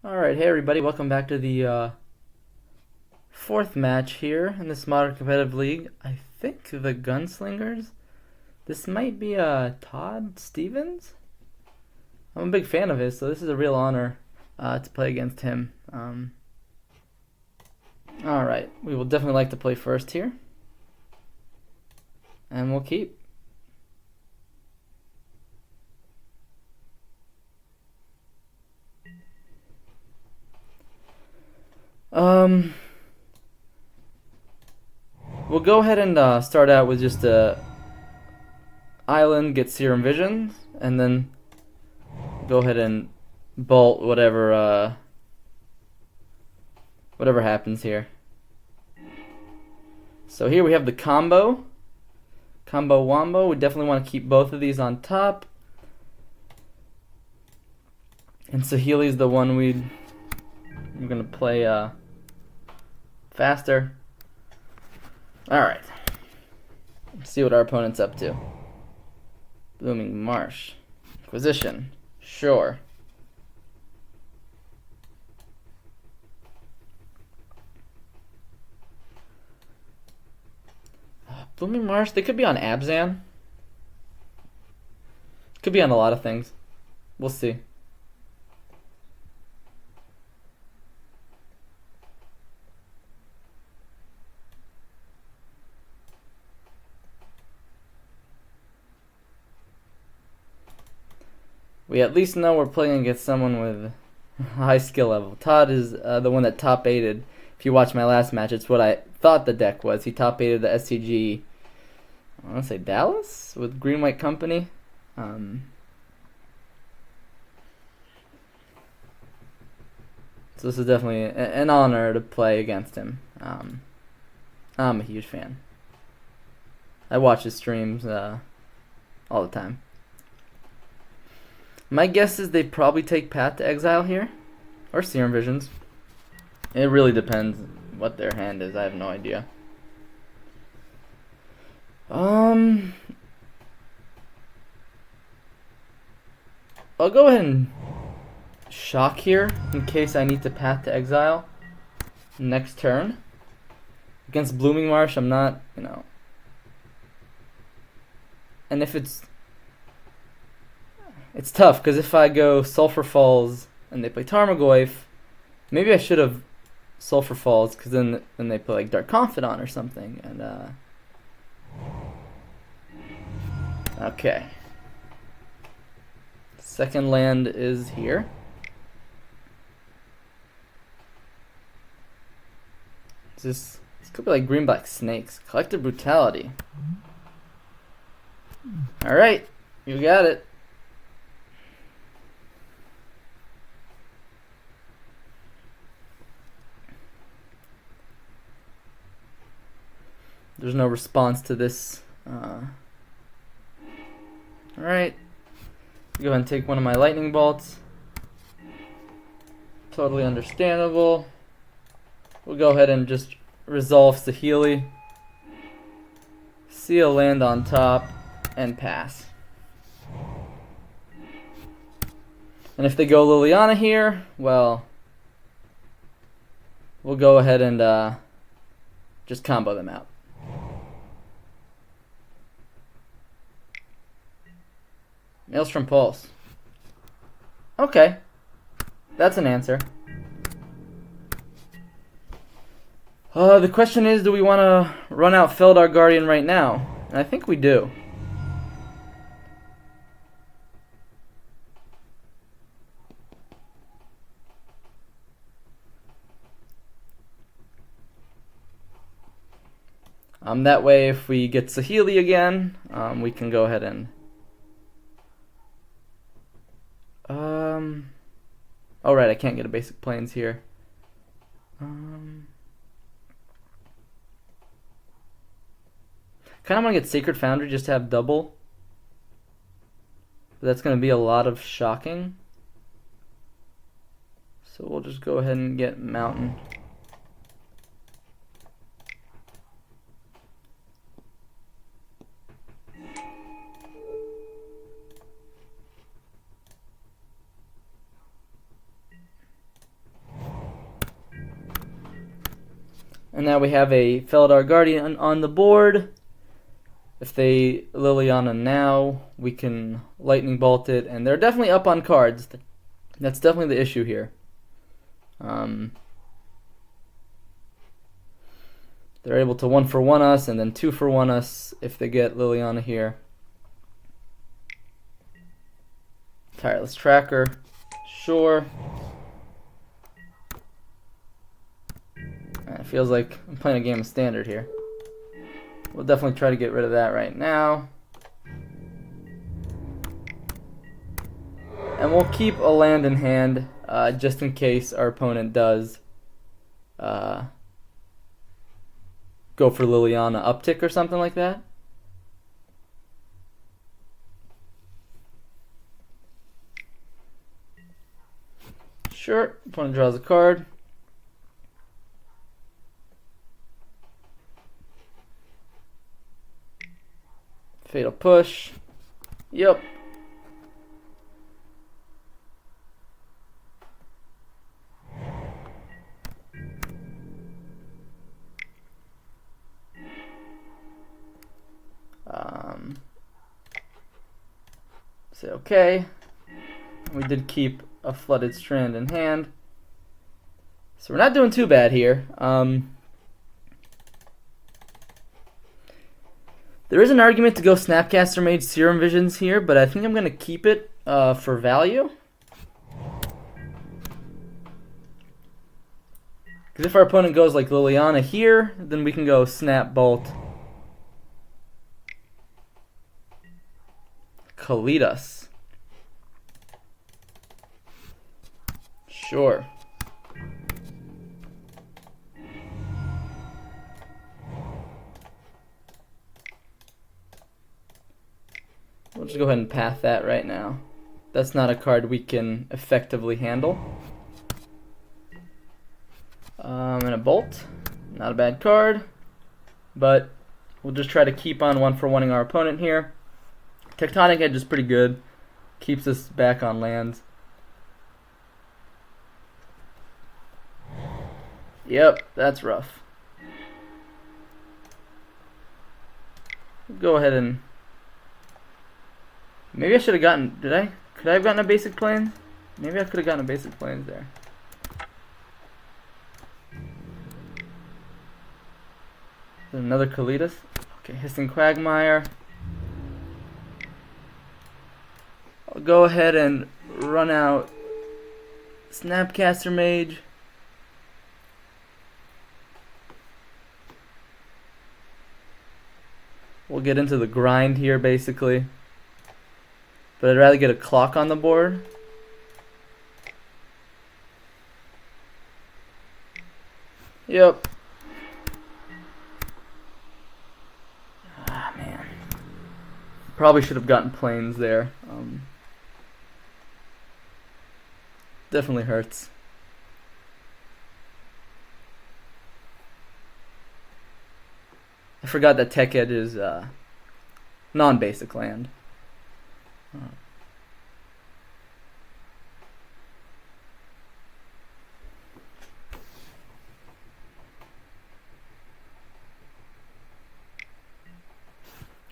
Alright, hey everybody, welcome back to the fourth match here in this modern competitive league. I think the Gunslingers. This might be Todd Stevens. I'm a big fan of his, so this is a real honor to play against him. Alright, we will definitely like to play first here. And we'll keep. We'll go ahead and start out with just a island, get Serum Visions, and then go ahead and bolt whatever happens here. So here we have the combo wombo. We definitely want to keep both of these on top. And Saheeli's the one we're gonna play faster. Alright. Let's see what our opponent's up to. Blooming Marsh. Inquisition. Sure. Blooming Marsh, they could be on Abzan. Could be on a lot of things. We'll see. We at least know we're playing against someone with high skill level. Todd is the one that top 8'd. If you watch my last match, it's what I thought the deck was. He top 8'd the SCG, I want to say Dallas with Green White Company. So this is definitely an honor to play against him. I'm a huge fan. I watch his streams all the time. My guess is they probably take Path to Exile here, or Serum Visions. It really depends what their hand is. I have no idea. I'll go ahead and shock here in case I need to Path to Exile next turn. Against Blooming Marsh, I'm not, and if it's tough, because if I go Sulphur Falls and they play Tarmogoyf, maybe I should have Sulphur Falls, because then they play like Dark Confidant or something. And okay. Second land is here. This could be like green-black snakes. Collective Brutality. Alright, you got it. There's no response to this. Alright. Go ahead and take one of my lightning bolts. Totally understandable. We'll go ahead and just resolve Saheeli. See a land on top and pass. And if they go Liliana here, well, we'll go ahead and just combo them out. Maelstrom Pulse. Okay. That's an answer. The question is, do we want to run out Feldar Guardian right now? And I think we do. That way, if we get Saheeli again, we can go ahead and... Oh, right, I can't get a basic planes here. Kind of want to get Sacred Foundry just to have double. But that's going to be a lot of shocking. So we'll just go ahead and get Mountain. And now we have a Felidar Guardian on the board. If they Liliana now, we can Lightning Bolt it, and they're definitely up on cards. That's definitely the issue here. They're able to 1-for-1 us and then 2-for-1 us if they get Liliana here. Tireless Tracker, sure. It feels like I'm playing a game of Standard here. We'll definitely try to get rid of that right now. And we'll keep a land in hand just in case our opponent does go for Liliana uptick or something like that. Sure, opponent draws a card. Fatal Push. Yep. Say okay. We did keep a Flooded Strand in hand. So we're not doing too bad here. There is an argument to go Snapcaster Mage Serum Visions here, but I think I'm going to keep it for value. Because if our opponent goes like Liliana here, then we can go Snap Bolt Kalidas. Sure. We'll just go ahead and path that right now. That's not a card we can effectively handle. And a Bolt. Not a bad card. But we'll just try to keep on 1-for-1ing our opponent here. Tectonic Edge is pretty good. Keeps us back on lands. Yep, that's rough. Go ahead and... Maybe I should have gotten... Could I have gotten a basic Plains? Maybe I could have gotten a basic Plains there. Another Kalidas. Okay, Hissing Quagmire. I'll go ahead and run out Snapcaster Mage. We'll get into the grind here, basically. But I'd rather get a clock on the board. Yep. Ah, man. Probably should have gotten Plains there. Definitely hurts. I forgot that Tech Edge is non-basic land.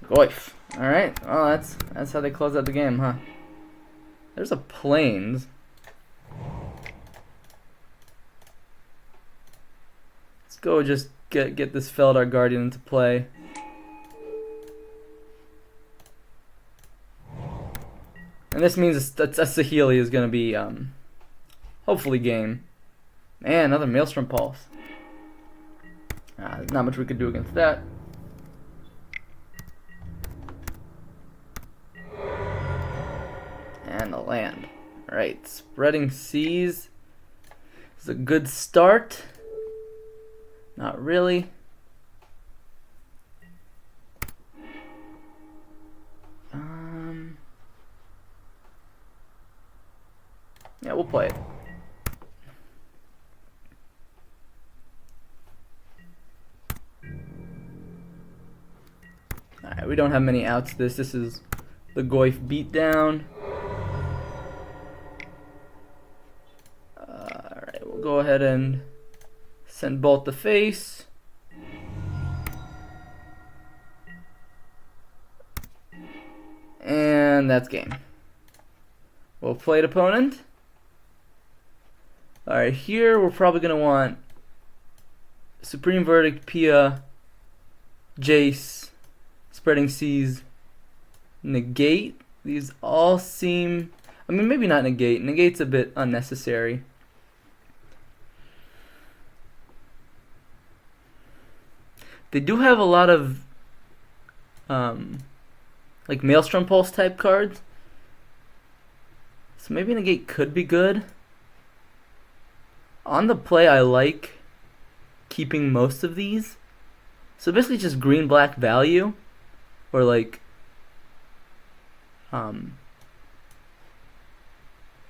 Goif. Alright, well that's how they close out the game, huh? There's a Plains. Let's go just get this Felidar Guardian into play. And this means a Saheeli is going to be, hopefully game. Man, another Maelstrom Pulse. There's not much we could do against that. And the land. Alright, Spreading Seas is a good start. Not really. Yeah, we'll play it. Alright, we don't have many outs. This is the Goif beatdown. Alright, we'll go ahead and send Bolt the face. And that's game. Well played, opponent. Alright, here we're probably going to want Supreme Verdict, Pia, Jace, Spreading Seas, Negate. These all seem... I mean, maybe not Negate. Negate's a bit unnecessary. They do have a lot of like Maelstrom Pulse type cards. So maybe Negate could be good. On the play, I like keeping most of these. So basically just green-black value. Or like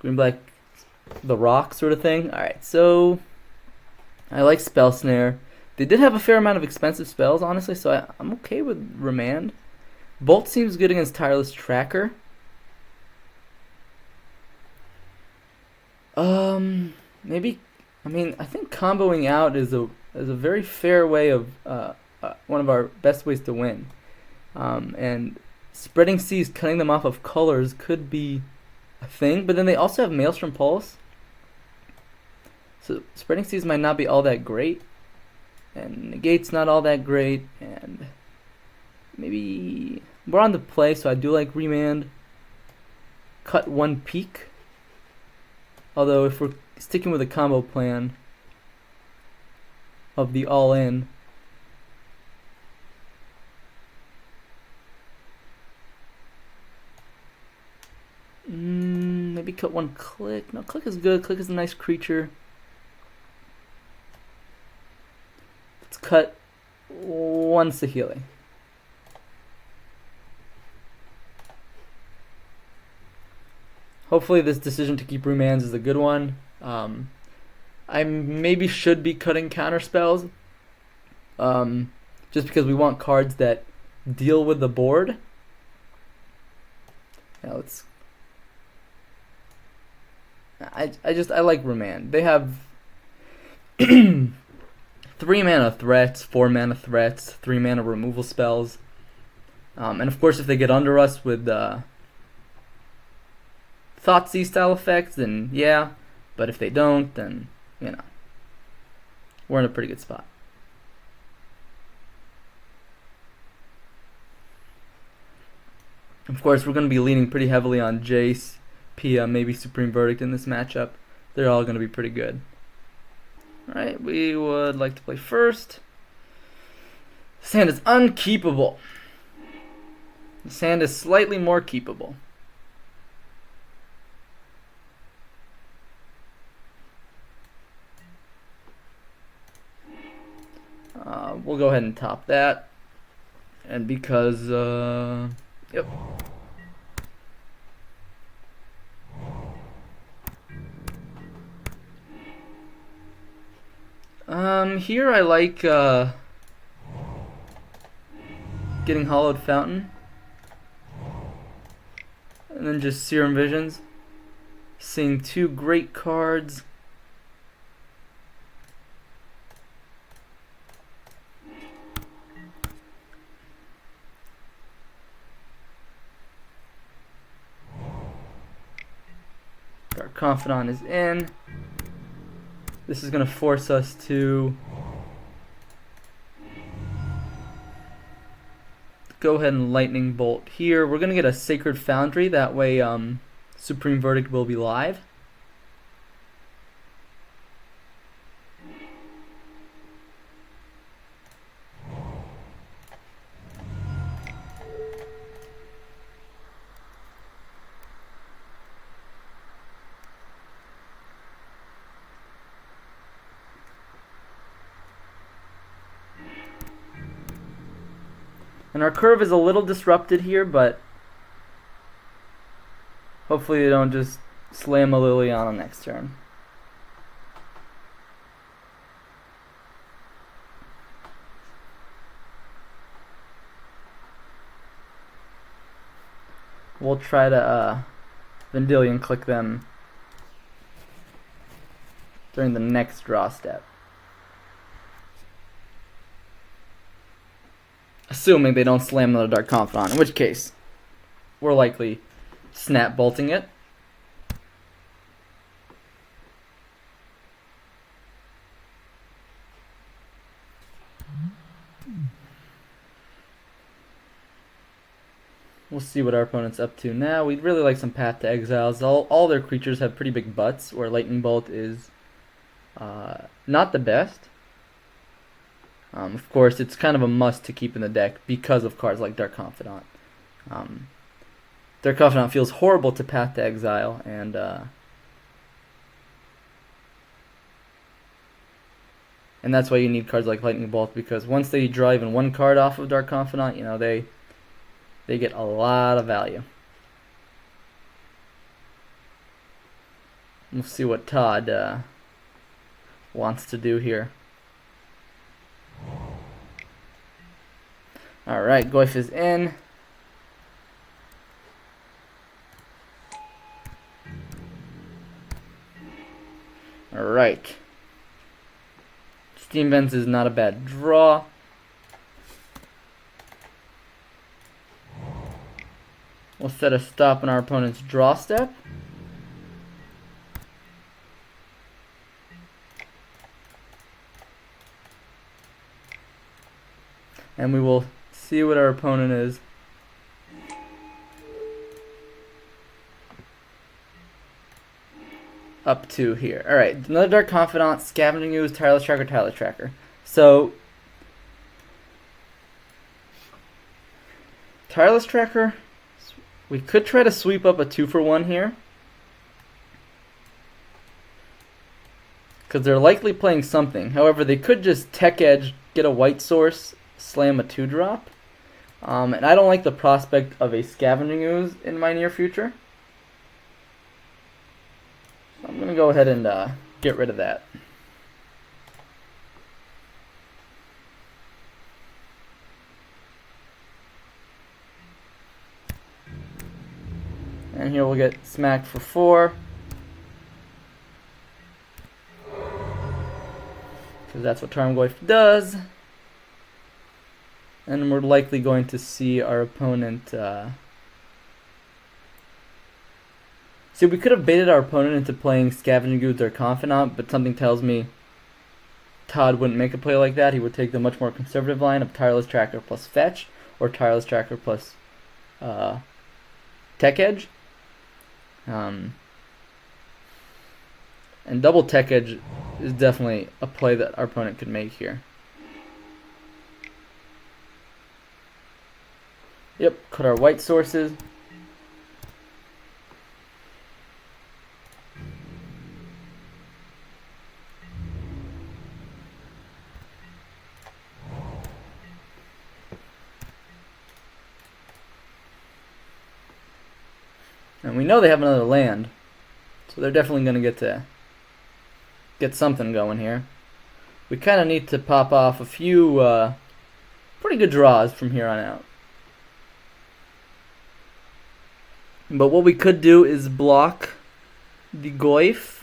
green-black the rock sort of thing. Alright, so I like Spell Snare. They did have a fair amount of expensive spells, honestly, so I'm okay with Remand. Bolt seems good against Tireless Tracker. Maybe, I mean, I think comboing out is a very fair way of one of our best ways to win. And Spreading Seas, cutting them off of colors could be a thing, but then they also have Maelstrom Pulse. So Spreading Seas might not be all that great. And Negate's not all that great, and maybe we're on the play, so I do like Remand. Cut one peak. Although if we're sticking with a combo plan of the all-in, maybe cut one Click. No, Click is good. Click is a nice creature. Cut one Saheeli. Hopefully this decision to keep remands is a good one. I maybe should be cutting counter spells, just because we want cards that deal with the board. Now let's. I like remand. They have 3 mana threats, 4 mana threats, 3 mana removal spells. And of course, if they get under us with Thoughtseize style effects, then yeah. But if they don't, then, you know, we're in a pretty good spot. Of course, we're going to be leaning pretty heavily on Jace, Pia, maybe Supreme Verdict in this matchup. They're all going to be pretty good. Alright, we would like to play first. Sand is unkeepable. The sand is slightly more keepable. We'll go ahead and top that. And because, yep. Here I like getting Hollowed Fountain, and then just Serum Visions, seeing 2 great cards. Dark Confidant is in. This is going to force us to go ahead and Lightning Bolt here. We're going to get a Sacred Foundry. That way Supreme Verdict will be live. And our curve is a little disrupted here, but hopefully they don't just slam a Liliana on next turn. We'll try to Vendilion click them during the next draw step. Assuming they don't slam another Dark Confidant, in which case we're likely snap bolting it. We'll see what our opponent's up to now. We'd really like some Path to Exiles. All their creatures have pretty big butts, where Lightning Bolt is not the best. Of course, it's kind of a must to keep in the deck because of cards like Dark Confidant. Dark Confidant feels horrible to Path to Exile, and that's why you need cards like Lightning Bolt, because once they draw even one card off of Dark Confidant, you know, they get a lot of value. We'll see what Todd wants to do here. Alright, Goyf is in. Alright. Steam Vents is not a bad draw. We'll set a stop on our opponent's draw step. And we will see what our opponent is up to here. Alright, another Dark Confidant, Scavenging Ooze, Tireless Tracker. So, Tireless Tracker, we could try to sweep up a 2-for-1 here, because they're likely playing something. However, they could just Tech Edge, get a white source, slam a 2-drop. And I don't like the prospect of a Scavenging Ooze in my near future. So I'm going to go ahead and get rid of that. And here we'll get smacked for 4. Because that's what Tarmogoyf does. And we're likely going to see our opponent... See, we could have baited our opponent into playing Scavenging Ooze or Confidant, but something tells me Todd wouldn't make a play like that. He would take the much more conservative line of Tireless Tracker plus Fetch, or Tireless Tracker plus Tech Edge. And double Tech Edge is definitely a play that our opponent could make here. Yep, cut our white sources. And we know they have another land, so they're definitely going to get something going here. We kind of need to pop off a few pretty good draws from here on out. But what we could do is block the Goyf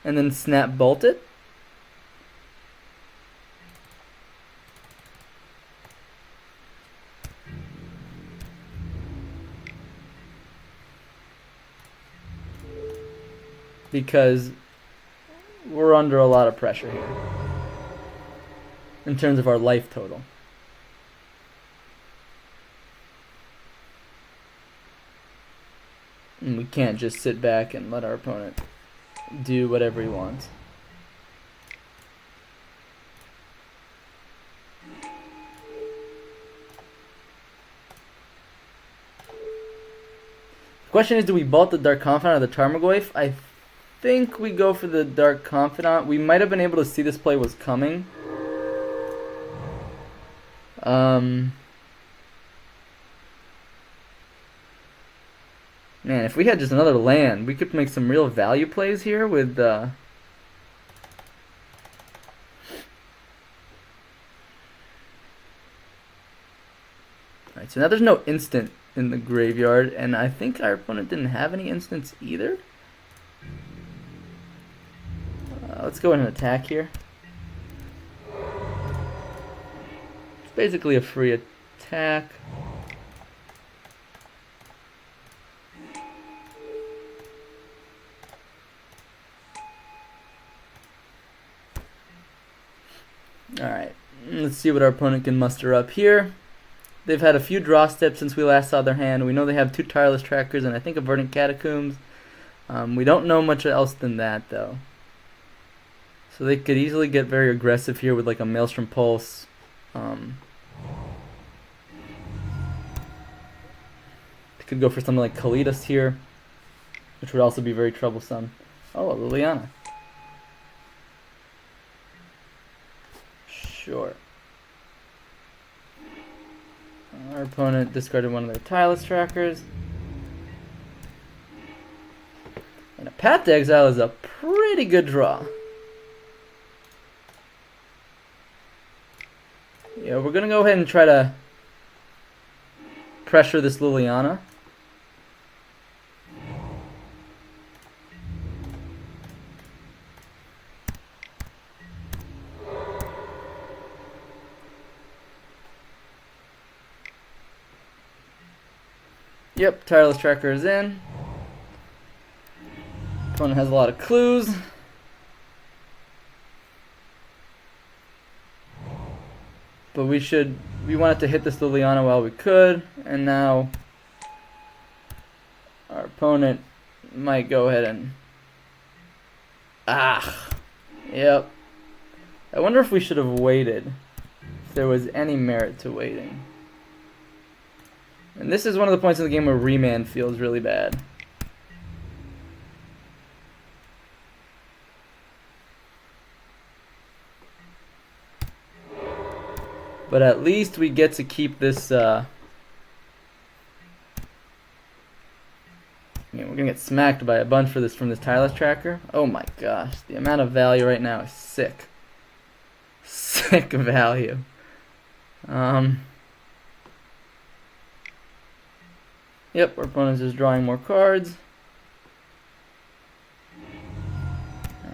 and then snap bolt it. Because we're under a lot of pressure here in terms of our life total. And we can't just sit back and let our opponent do whatever he wants. The question is, do we bolt the Dark Confidant or the Tarmogoyf? I think we go for the Dark Confidant. We might have been able to see this play was coming. Man, if we had just another land, we could make some real value plays here with Alright, so now there's no instant in the graveyard, and I think our opponent didn't have any instants either. Let's go ahead and attack here. It's basically a free attack. Alright, let's see what our opponent can muster up here. They've had a few draw steps since we last saw their hand. We know they have 2 Tireless Trackers and I think a Verdant Catacombs. We don't know much else than that, though. So they could easily get very aggressive here with like a Maelstrom Pulse. They could go for something like Kalidas here, which would also be very troublesome. Oh, Liliana. Sure. Our opponent discarded one of their Tireless Trackers. And a Path to Exile is a pretty good draw. Yeah, we're going to go ahead and try to pressure this Liliana. Yep, Tireless Tracker is in. Opponent has a lot of clues. But we wanted to hit this Liliana while we could, and now our opponent might go ahead and... Yep. I wonder if we should have waited, if there was any merit to waiting. And this is one of the points in the game where remand feels really bad. But at least we get to keep this, we're gonna get smacked by a bunch for this from this Tireless Tracker. Oh my gosh, the amount of value right now is sick. Sick value. Yep, our opponent's just drawing more cards.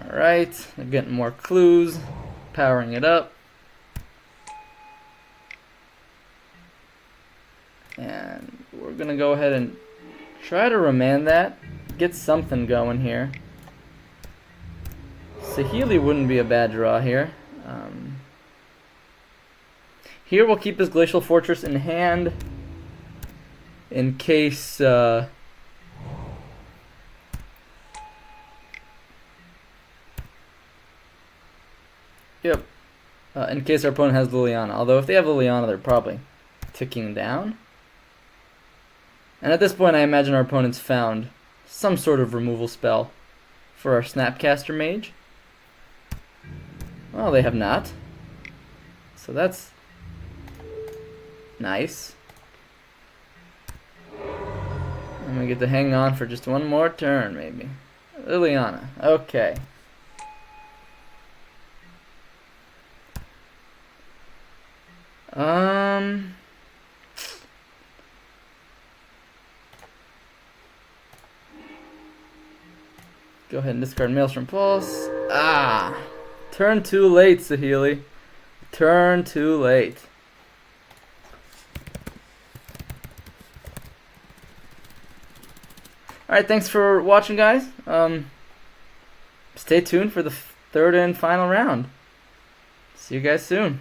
Alright, they're getting more clues, powering it up. And we're going to go ahead and try to remand that, get something going here. Saheeli wouldn't be a bad draw here. Here we'll keep this Glacial Fortress in hand in case... Yep. In case our opponent has Liliana. Although if they have Liliana, they're probably ticking down. And at this point, I imagine our opponent's found some sort of removal spell for our Snapcaster Mage. Well, they have not. So that's nice. And we get to hang on for just one more turn, maybe. Liliana. Okay. Go ahead and discard Maelstrom Pulse. Turn too late, Saheeli. Turn too late. Alright, thanks for watching, guys. Stay tuned for the third and final round. See you guys soon.